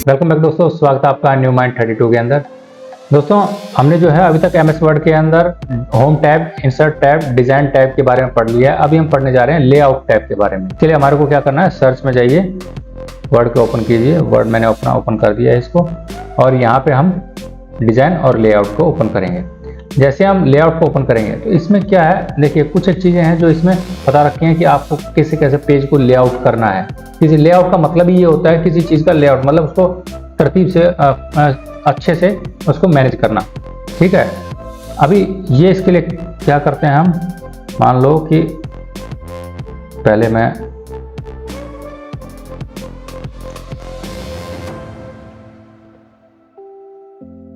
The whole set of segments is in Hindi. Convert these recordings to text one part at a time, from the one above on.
वेलकम बैक दोस्तों, स्वागत है आपका न्यू माइंड 32 के अंदर। दोस्तों हमने जो है अभी तक एमएस वर्ड के अंदर home tab, insert tab, design tab के बारे में पढ़ लिया है। अभी हम पढ़ने जा रहे हैं लेआउट टैब के बारे में। इसके लिए हमारे को क्या करना है, सर्च में जाइए, वर्ड को ओपन कीजिए। वर्ड मैंने अपना ओपन कर दिया है इसको, और यहाँ पे हम डिजाइन और लेआउट को ओपन करेंगे। जैसे हम लेआउट को ओपन करेंगे तो इसमें क्या है, देखिए कुछ चीज़ें हैं जो इसमें बता रखी हैं कि आपको कैसे कैसे पेज को लेआउट करना है। किसी लेआउट का मतलब ही ये होता है किसी चीज़ का लेआउट, मतलब उसको तरतीब से अच्छे से उसको मैनेज करना। ठीक है, अभी ये इसके लिए क्या करते हैं हम, मान लो कि पहले मैं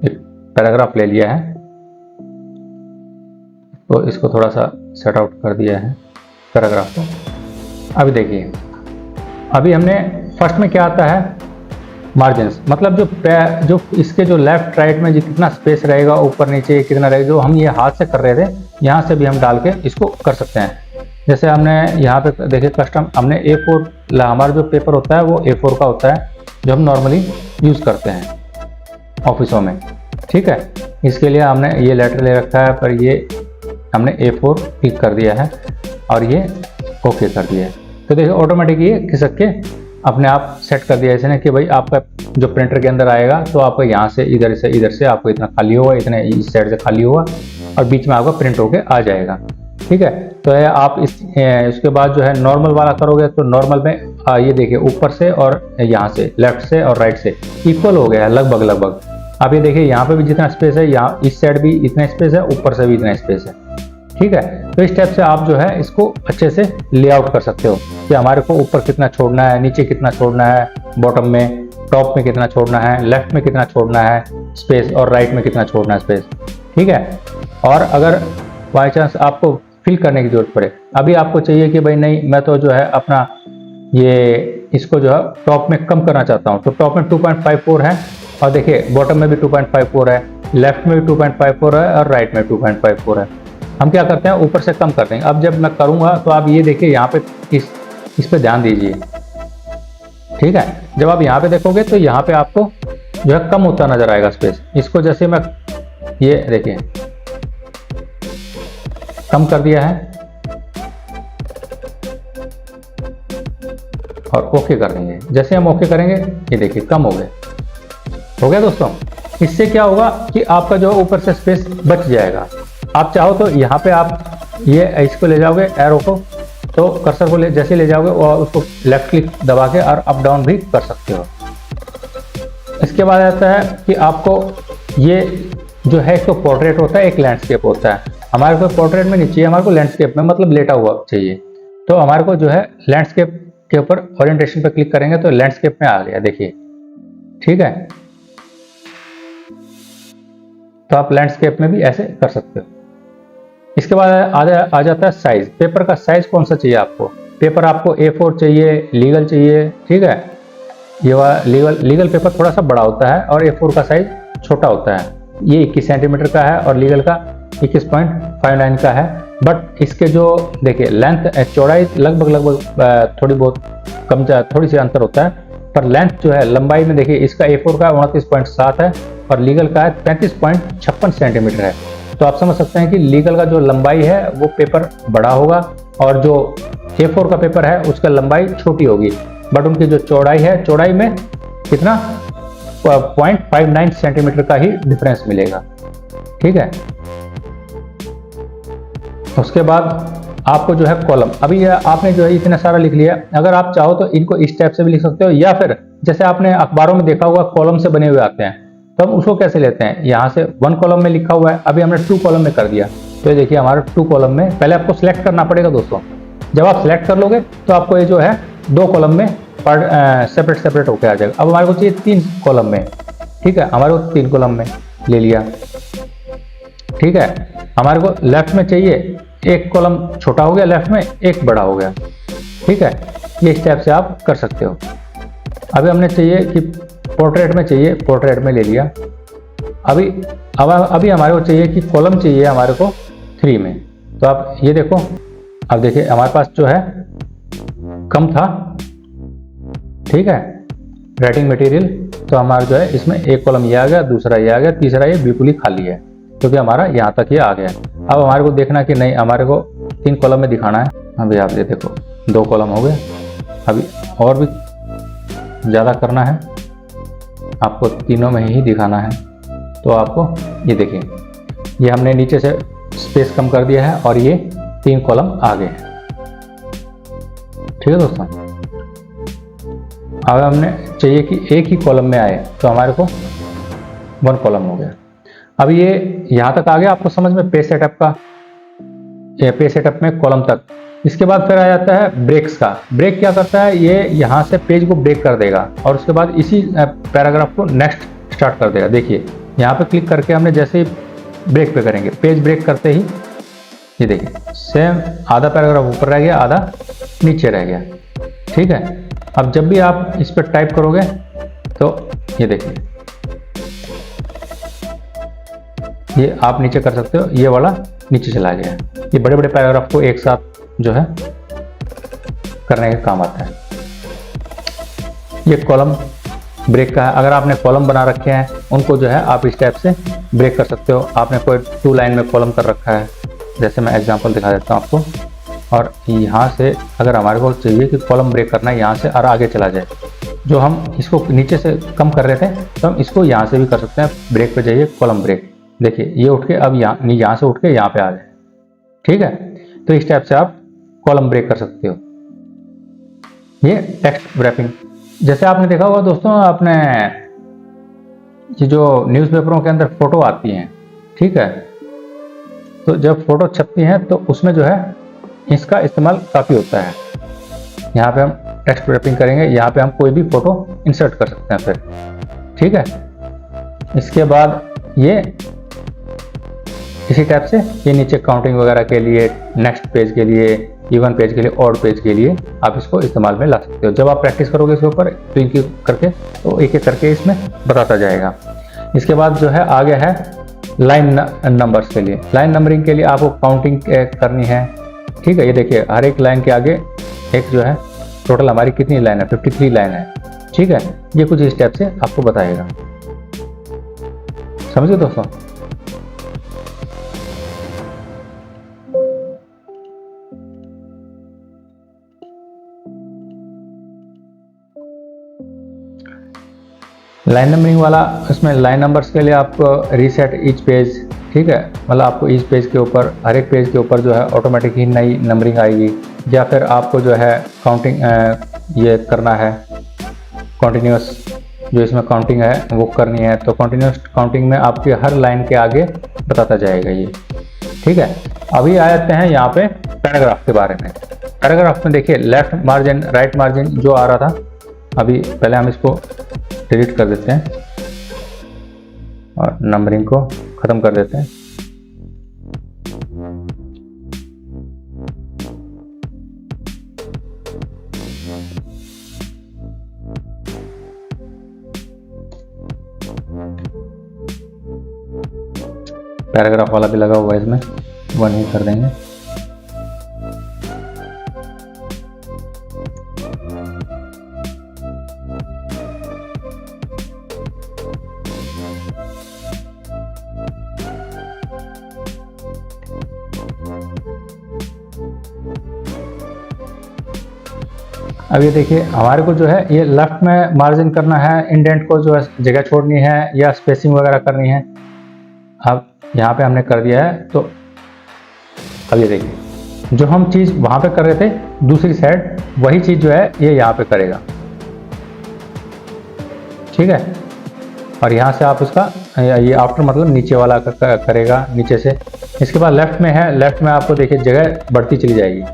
एक पैराग्राफ ले लिया है तो इसको थोड़ा सा सेट आउट कर दिया है पैराग्राफ को। अभी देखिए, अभी हमने फर्स्ट में क्या आता है, मार्जिन्स, मतलब जो इसके जो लेफ्ट राइट में जो कितना स्पेस रहेगा, ऊपर नीचे कितना रहेगा, जो हम ये हाथ से कर रहे थे, यहाँ से भी हम डाल के इसको कर सकते हैं। जैसे हमने यहाँ पे देखिए कस्टम, हमने A4, हमारा जो पेपर होता है वो A4 का होता है, जो हम नॉर्मली यूज़ करते हैं ऑफिसों में। ठीक है, इसके लिए हमने ये लेटर ले रखा है, पर ये हमने A4 क्लिक कर दिया है और ये ओके कर दिया है। तो देखिए ऑटोमेटिक ये खिसक के अपने आप सेट कर दिया इसने कि भाई आपका जो प्रिंटर के अंदर आएगा तो आपका यहाँ से इधर से आपको इतना खाली होगा, इतने इस साइड से खाली होगा, और बीच में आपका प्रिंट होके आ जाएगा। ठीक है, तो आप इसके बाद जो है नॉर्मल वाला करोगे तो नॉर्मल में ये देखिए ऊपर से और यहाँ से, लेफ्ट से और राइट से इक्वल हो गया है लगभग। आप ये देखिए यहाँ पे भी जितना स्पेस है, यहाँ इस साइड भी इतना स्पेस है, ऊपर से भी इतना स्पेस है। ठीक है, तो इस टाइप से आप जो है इसको अच्छे से लेआउट कर सकते हो कि हमारे को ऊपर कितना छोड़ना है, नीचे कितना छोड़ना है, बॉटम में, टॉप में कितना छोड़ना है, लेफ्ट में कितना छोड़ना है स्पेस, और राइट में कितना छोड़ना है स्पेस। ठीक है, और अगर बाई चांस आपको फिल करने की जरूरत पड़े, अभी आपको चाहिए कि भाई नहीं मैं तो जो है अपना ये इसको जो है टॉप में कम करना चाहता हूँ, तो टॉप में 2.54 है, और देखिए बॉटम में भी 2.54 है, लेफ्ट में भी 2.54 है, और राइट में 2.54 है। हम क्या करते हैं, ऊपर से कम कर देंगे। अब जब मैं करूंगा तो आप ये देखिए यहाँ पे इस पे ध्यान दीजिए। ठीक है, जब आप यहाँ पे देखोगे तो यहाँ पे आपको जो है कम होता नजर आएगा स्पेस। इसको जैसे मैं ये देखिए कम कर दिया है और ओके कर देंगे। जैसे हम ओके करेंगे ये देखिए कम हो गया दोस्तों। इससे क्या होगा कि आपका जो ऊपर से स्पेस बच जाएगा। आप चाहो तो यहाँ पे आप ये इसको ले जाओगे, एरो को, तो कर्सर को जैसे ले जाओगे और उसको लेफ्ट क्लिक दबा के और अप डाउन भी कर सकते हो। इसके बाद आता है कि आपको ये जो है इसको पोर्ट्रेट होता है, एक लैंडस्केप होता है। हमारे को पोर्ट्रेट में नहीं चाहिए, हमारे को लैंडस्केप में, मतलब लेटा हुआ चाहिए। तो हमारे को जो है लैंडस्केप के ऊपर ओरिएंटेशन पर क्लिक करेंगे तो लैंडस्केप में आ गया, देखिए। ठीक है, तो आप लैंडस्केप में भी ऐसे कर सकते हो। इसके बाद आ जाता है साइज। पेपर का साइज कौन सा चाहिए आपको। पेपर आपको A4 चाहिए, लीगल चाहिए। ठीक है, ये वाला लीगल पेपर थोड़ा सा बड़ा होता है और A4 का साइज छोटा होता है। ये 21 सेंटीमीटर का है और लीगल का 21.59 का है। बट इसके जो देखिए लेंथ, चौड़ाई लगभग थोड़ी बहुत कम, थोड़ी सी अंतर होता है, पर लेंथ जो है लंबाई में देखिए इसका A4 का 29.7 है और लीगल का है 35.56 सेंटीमीटर है। तो आप समझ सकते हैं कि लीगल का जो लंबाई है वो पेपर बड़ा होगा और जो A4 का पेपर है उसका लंबाई छोटी होगी, बट उनकी जो चौड़ाई है, चौड़ाई में कितना 0.59 सेंटीमीटर का ही डिफरेंस मिलेगा। ठीक है, उसके बाद आपको जो है कॉलम, अभी आपने जो है इतना सारा लिख लिया। अगर आप चाहो तो इनको इस टाइप से भी लिख सकते हो, या फिर जैसे आपने अखबारों में देखा होगा कॉलम से बने हुए आते हैं, तो हम उसको कैसे लेते हैं, यहाँ से 1 कॉलम में लिखा हुआ है, अभी हमने 2 कॉलम में कर दिया। तो ये देखिए हमारा 2 कॉलम में, पहले आपको सिलेक्ट करना पड़ेगा दोस्तों। जब आप सिलेक्ट कर लोगे तो आपको ये जो है 2 कॉलम में सेपरेट होकर आ जाएगा। अब हमारे को चाहिए 3 कॉलम में। ठीक है, हमारे को 3 कॉलम में ले लिया। ठीक है, हमारे को लेफ्ट में चाहिए, 1 कॉलम छोटा हो गया लेफ्ट में, 1 बड़ा हो गया। ठीक है, ये इस टाइप से आप कर सकते हो। अभी हमने चाहिए कि पोर्ट्रेट में चाहिए, पोर्ट्रेट में ले लिया। अभी हमारे को चाहिए कि कॉलम चाहिए हमारे को 3 में। तो आप ये देखो, अब देखिए हमारे पास जो है कम था। ठीक है, राइटिंग मटेरियल, तो हमारा जो है इसमें एक कॉलम ये आ गया, दूसरा ये आ गया, तीसरा ये बिल्कुल ही खाली है क्योंकि हमारा यहाँ तक ये आ गया। अब हमारे को देखना कि नहीं, हमारे को 3 कॉलम में दिखाना है। अभी आप ये देखो 2 कॉलम हो गए, अभी और भी ज़्यादा करना है, आपको तीनों में ही दिखाना है। तो आपको ये देखिए, ये हमने नीचे से स्पेस कम कर दिया है और ये 3 कॉलम आ गए हैं। ठीक है दोस्तों, अब हमने चाहिए कि एक ही कॉलम में आए, तो हमारे को 1 कॉलम हो गया। अब ये यहाँ तक आ गया आपको समझ में, पेज सेटअप का, पेज सेटअप में कॉलम तक। इसके बाद फिर आ जाता है ब्रेक्स का। ब्रेक क्या करता है, ये यहाँ से पेज को ब्रेक कर देगा और उसके बाद इसी पैराग्राफ को नेक्स्ट स्टार्ट कर देगा। देखिए यहाँ पे क्लिक करके हमने जैसे ही ब्रेक पे करेंगे, पेज ब्रेक करते ही ये देखिए सेम आधा पैराग्राफ ऊपर रह गया, आधा नीचे रह गया। ठीक है, अब जब भी आप इस पर टाइप करोगे तो ये देखिए, ये आप नीचे कर सकते हो, ये वाला नीचे चला गया। ये बड़े बड़े पैराग्राफ को एक साथ जो है करने का काम आता है। ये कॉलम ब्रेक का है। अगर आपने कॉलम बना रखे हैं उनको जो है आप इस टाइप से ब्रेक कर सकते हो। आपने कोई 2 लाइन में कॉलम कर रखा है, जैसे मैं एग्जांपल दिखा देता हूँ आपको, और यहाँ से अगर हमारे को चाहिए कि कॉलम ब्रेक करना है यहाँ से और आगे चला जाए, जो हम इसको नीचे से कम कर रहे थे तो हम इसको यहाँ से भी कर सकते हैं। ब्रेक पे जाइए, कॉलम ब्रेक, देखिए ये उठ के अब यहाँ से उठ के यहाँ पे आ जाए। ठीक है, तो इस टाइप से आप कॉलम ब्रेक कर सकते हो। ये टेक्स्ट रैपिंग, जैसे आपने देखा होगा दोस्तों, आपने ये जो न्यूज़पेपरों के अंदर फोटो आती हैं, ठीक है, तो जब फोटो छपती हैं तो उसमें जो है इसका इस्तेमाल काफ़ी होता है। यहाँ पे हम टेक्स्ट रैपिंग करेंगे, यहाँ पे हम कोई भी फोटो इंसर्ट कर सकते हैं फिर। ठीक है, इसके बाद ये इसी टाइप से ये नीचे काउंटिंग वगैरह के लिए, नेक्स्ट पेज के लिए, इवन पेज के लिए, ऑड पेज के लिए आप इसको इस्तेमाल में ला सकते हो। जब आप प्रैक्टिस करोगे इसके ऊपर तो एक करके, तो एक एक करके इसमें बताता जाएगा। इसके बाद जो है आगे है लाइन नंबर्स के लिए। लाइन नंबरिंग के लिए आपको काउंटिंग करनी है। ठीक है, ये देखिए हर एक लाइन के आगे एक जो है, टोटल हमारी कितनी लाइन है, 53 लाइन है। ठीक है, ये कुछ इस टाइप से आपको बताएगा। समझे दोस्तों? लाइन नंबरिंग वाला, इसमें लाइन नंबर्स के लिए आपको रीसेट ईच पेज, ठीक है, मतलब आपको ईच पेज के ऊपर, हर एक पेज के ऊपर जो है ऑटोमेटिक ही नई नंबरिंग आएगी। या फिर आपको जो है काउंटिंग ये करना है, कॉन्टिन्यूस जो इसमें काउंटिंग है वो करनी है, तो कॉन्टिन्यूस काउंटिंग में आपके हर लाइन के आगे बताता जाएगा ये। ठीक है, अभी आ जाते हैं यहाँ पे पैराग्राफ के बारे में। पैराग्राफ में देखिए लेफ्ट मार्जिन, राइट मार्जिन जो आ रहा था, अभी पहले हम इसको डिलीट कर देते हैं और नंबरिंग को ख़त्म कर देते हैं। पैराग्राफ वाला भी लगा हुआ है, इसमें 1 ही कर देंगे। अब ये देखिए हमारे को जो है ये लेफ्ट में मार्जिन करना है, इंडेंट को जो है जगह छोड़नी है या स्पेसिंग वगैरह करनी है। अब यहाँ पे हमने कर दिया है, तो अब ये देखिए जो हम चीज़ वहाँ पे कर रहे थे दूसरी साइड, वही चीज़ जो है ये यहाँ पे करेगा। ठीक है, और यहाँ से आप उसका ये आफ्टर मतलब नीचे वाला करेगा नीचे से। इसके बाद लेफ्ट में है, लेफ्ट में आपको देखिए जगह बढ़ती चली जाएगी।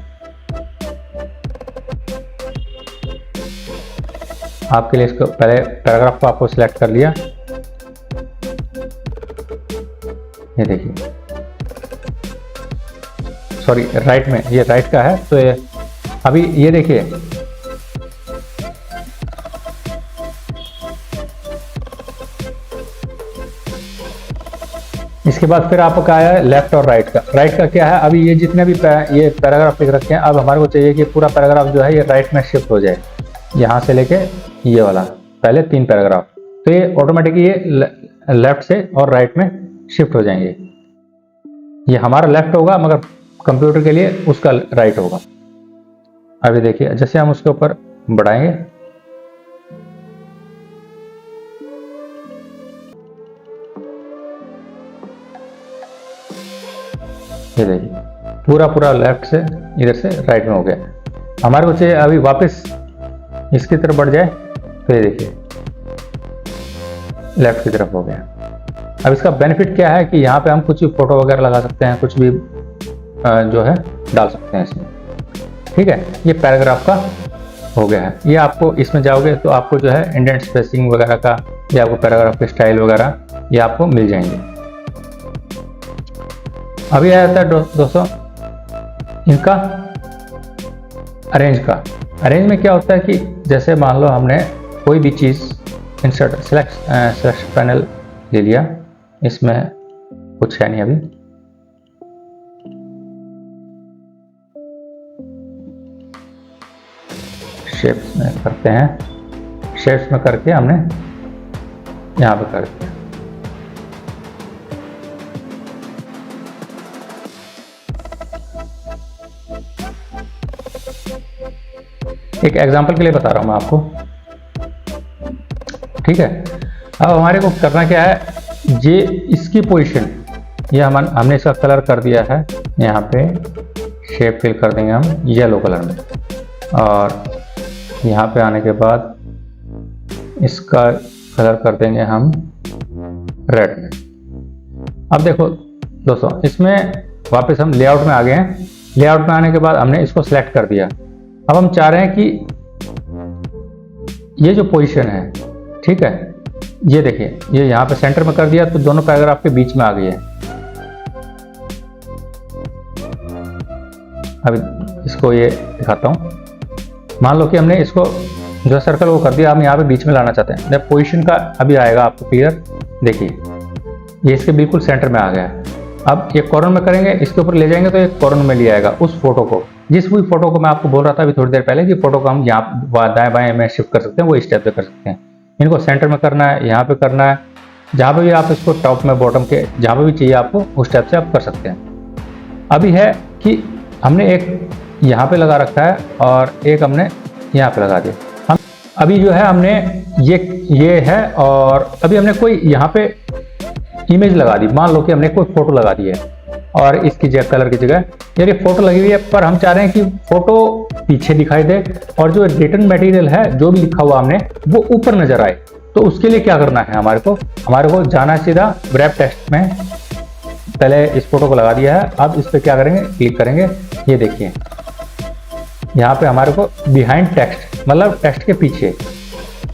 आपके लिए इसको पहले पैराग्राफ को आपको सिलेक्ट कर लिया, ये देखिए, सॉरी राइट में, ये राइट का है, तो ये अभी ये देखिए इसके बाद फिर आपका आया है लेफ्ट और राइट का। राइट का क्या है, अभी ये जितने भी ये पैराग्राफ लिख रखे हैं, अब हमारे को चाहिए कि पूरा पैराग्राफ जो है ये राइट में शिफ्ट हो जाए, यहाँ से लेके ये वाला पहले 3 पैराग्राफ, तो ये ऑटोमेटिकली ये लेफ्ट से और राइट में शिफ्ट हो जाएंगे। ये हमारा लेफ्ट होगा मगर कंप्यूटर के लिए उसका राइट होगा। अभी देखिए जैसे हम उसके ऊपर बढ़ाएंगे, ये देखिए पूरा लेफ्ट से इधर से राइट में हो गया। हमारे को चाहिए अभी वापस इसकी तरफ बढ़ जाए, तो ये देखिए लेफ्ट की तरफ हो गया। अब इसका बेनिफिट क्या है कि यहाँ पे हम कुछ भी फोटो वगैरह लगा सकते हैं, कुछ भी जो है डाल सकते हैं इसमें। ठीक है, ये पैराग्राफ का हो गया है। ये आपको इसमें जाओगे तो आपको जो है इंडेंट स्पेसिंग वगैरह का या आपको पैराग्राफ के स्टाइल वगैरह ये आपको मिल जाएंगे। अभी आ जाता है दोस्तों इनका अरेंज में क्या होता है कि जैसे मान लो हमने कोई भी चीज़ इंसर्ट सिलेक्शन पैनल ले लिया, इसमें कुछ है नहीं अभी, शेप्स में करते हैं, शेप्स में करके हमने यहाँ पे कर दिया। एक एग्जांपल के लिए बता रहा हूं मैं आपको, ठीक है। अब हमारे को करना क्या है, ये इसकी पोजीशन, ये हमने इसका कलर कर दिया है, यहाँ पे शेप फिल कर देंगे हम येलो कलर में, और यहाँ पे आने के बाद इसका कलर कर देंगे हम रेड में। अब देखो दोस्तों, इसमें वापस हम लेआउट में आ गए हैं। लेआउट में आने के बाद हमने इसको सिलेक्ट कर दिया। अब हम चाह रहे हैं कि ये जो पोजीशन है, ठीक है, ये देखिए ये यहाँ पे सेंटर में कर दिया तो दोनों पैराग्राफ के बीच में आ गई है। अब इसको ये दिखाता हूँ। मान लो कि हमने इसको जो सर्कल वो कर दिया, हम यहाँ पे बीच में लाना चाहते हैं। जब पोजीशन का अभी आएगा आपको क्लियर, देखिए ये इसके बिल्कुल सेंटर में आ गया। अब एक कॉर्नर में करेंगे, इसके ऊपर ले जाएंगे तो एक कॉर्नर में ले आएगा उस फोटो को, जिस भी फोटो को मैं आपको बोल रहा था अभी थोड़ी देर पहले कि फोटो को हम यहाँ दाएं बाएं में शिफ्ट कर सकते हैं, वो स्टेप पे कर सकते हैं। इनको सेंटर में करना है, यहाँ पे करना है, जहाँ पे भी आप इसको टॉप में बॉटम के जहाँ पे भी चाहिए आपको उस टाइप से आप कर सकते हैं। अभी है कि हमने एक यहाँ पे लगा रखा है और एक हमने यहाँ पे लगा दिया। हम अभी जो है हमने ये है, और अभी हमने कोई यहाँ पे इमेज लगा दी। मान लो कि हमने कोई फोटो लगा दी है और इसकी जगह कलर की जगह ये फोटो लगी हुई है, पर हम चाह रहे हैं कि फोटो पीछे दिखाई दे और जो रिटर्न मटेरियल है जो भी लिखा हुआ हमने वो ऊपर नजर आए। तो उसके लिए क्या करना है, हमारे को जाना है सीधा व्रैप टेक्स्ट में। पहले इस फोटो को लगा दिया है, अब इस पर क्या करेंगे, क्लिक करेंगे। ये देखिए यहाँ पे हमारे को बिहाइंड टेक्स्ट, मतलब टेक्स्ट के पीछे,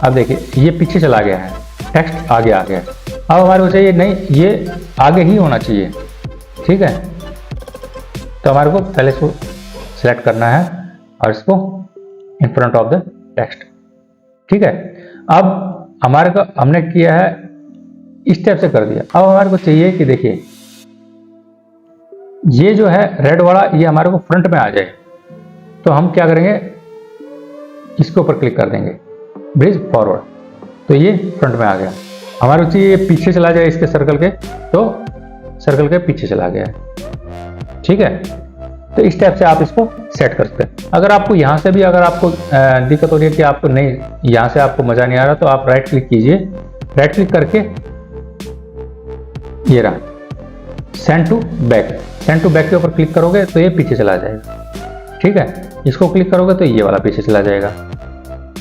अब देखिए ये पीछे चला गया है, टेक्स्ट आगे आ गया। अब हमारे को चाहिए नहीं, ये आगे ही होना चाहिए, ठीक है। तो हमारे को पहले इसको सिलेक्ट करना है और इसको in front of the text, ठीक है। अब हमारे को हमने किया है इस टाइप से कर दिया। अब हमारे को चाहिए कि देखिए ये जो है रेड वाला, ये हमारे को फ्रंट में आ जाए। तो हम क्या करेंगे, इसके ऊपर क्लिक कर देंगे, ब्रिज फॉरवर्ड, तो ये फ्रंट में आ गया। हमारे को चाहिए पीछे चला जाए इसके सर्कल के, तो सर्कल के पीछे चला गया है, ठीक है। तो इस टाइप से आप इसको सेट कर सकते हैं। अगर आपको यहाँ से भी अगर आपको दिक्कत हो रही है कि आपको नहीं, यहाँ से आपको मजा नहीं आ रहा, तो आप राइट क्लिक कीजिए। राइट क्लिक करके ये रहा send to back, send to back के ऊपर क्लिक करोगे तो ये पीछे चला जाएगा, ठीक है। इसको क्लिक करोगे तो ये वाला पीछे चला जाएगा,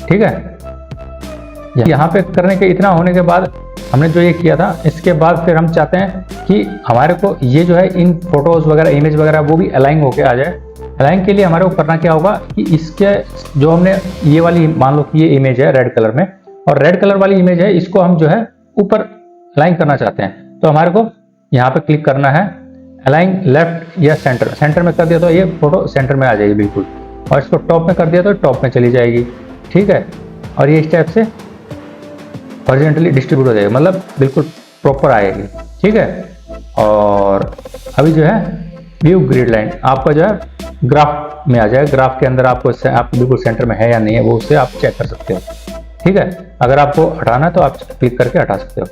ठीक है। यहाँ पे करने के इतना होने के बाद हमने जो ये किया था, इसके बाद फिर हम चाहते हैं कि हमारे को ये जो है इन फोटोज वगैरह इमेज वगैरह वो भी अलाइन होके आ जाए। अलाइन के लिए हमारे को करना क्या होगा कि इसके जो हमने ये वाली, मान लो कि ये इमेज है रेड कलर में, और रेड कलर वाली इमेज है, इसको हम जो है ऊपर अलाइन करना चाहते हैं। तो हमारे को यहाँ पे क्लिक करना है, अलाइन लेफ्ट या सेंटर। सेंटर में कर दिया तो ये फोटो सेंटर में आ जाएगी बिल्कुल, और इसको टॉप में कर दिया तो टॉप में चली जाएगी, ठीक है। और ये इस टाइप से हॉरिजॉन्टली डिस्ट्रीब्यूट हो जाएगा, मतलब बिल्कुल प्रॉपर आएगी, ठीक है। और अभी जो है व्यू ग्रिड लाइन आपका जो है ग्राफ में आ जाए। ग्राफ के अंदर आपको बिल्कुल सेंटर में है या नहीं है वो उससे आप चेक कर सकते हो, ठीक है। अगर आपको हटाना है तो आप क्लिक करके हटा सकते हो।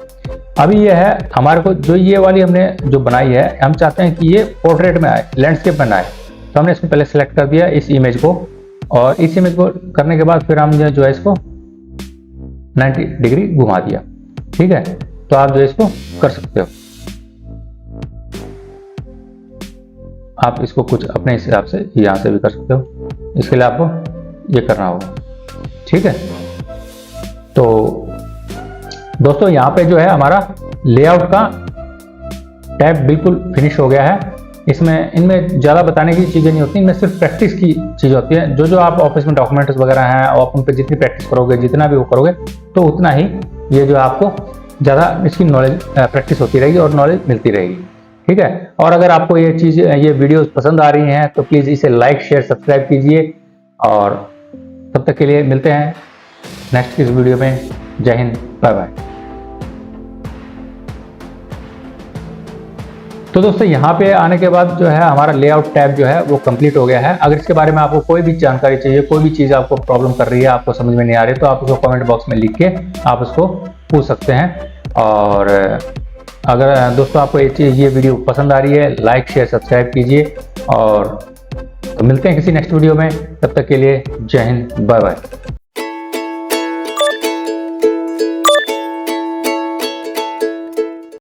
अभी ये है हमारे को जो ये वाली हमने जो बनाई है, हम चाहते हैं कि ये पोर्ट्रेट में आए, लैंडस्केप में आए। तो हमने इसको पहले सेलेक्ट कर दिया इस इमेज को, और इस इमेज को करने के बाद फिर हमने जो है इसको 90 डिग्री घुमा दिया। ठीक है, तो आप जो इसको कर सकते हो, आप इसको कुछ अपने हिसाब से यहाँ से भी कर सकते हो। इसके लिए आपको ये करना होगा। ठीक है, तो दोस्तों यहाँ पे जो है हमारा लेआउट का टैब बिल्कुल फिनिश हो गया है। इसमें इनमें ज़्यादा बताने की चीज़ें नहीं होती, इनमें सिर्फ प्रैक्टिस की चीज़ होती है। जो जो आप ऑफिस में डॉक्यूमेंट्स वगैरह हैं और आप उन पर जितनी प्रैक्टिस करोगे, जितना भी वो करोगे, तो उतना ही ये जो आपको ज़्यादा इसकी नॉलेज प्रैक्टिस होती रहेगी और नॉलेज मिलती रहेगी। ठीक है, और अगर आपको ये चीज़ ये वीडियोस पसंद आ रही हैं तो प्लीज़ इसे लाइक शेयर सब्सक्राइब कीजिए, और तब तक के लिए मिलते हैं नेक्स्ट इस वीडियो में। जय हिंद, बाय बाय। तो दोस्तों यहाँ पे आने के बाद जो है हमारा लेआउट टैब जो है वो कंप्लीट हो गया है। अगर इसके बारे में आपको कोई भी जानकारी चाहिए, कोई भी चीज़ आपको प्रॉब्लम कर रही है, आपको समझ में नहीं आ रही, तो आप उसको कमेंट बॉक्स में लिख के आप उसको पूछ सकते हैं। और अगर दोस्तों आपको ये वीडियो पसंद आ रही है, लाइक शेयर सब्सक्राइब कीजिए, और तो मिलते हैं किसी नेक्स्ट वीडियो में। तब तक के लिए जय हिंद, बाय बाय।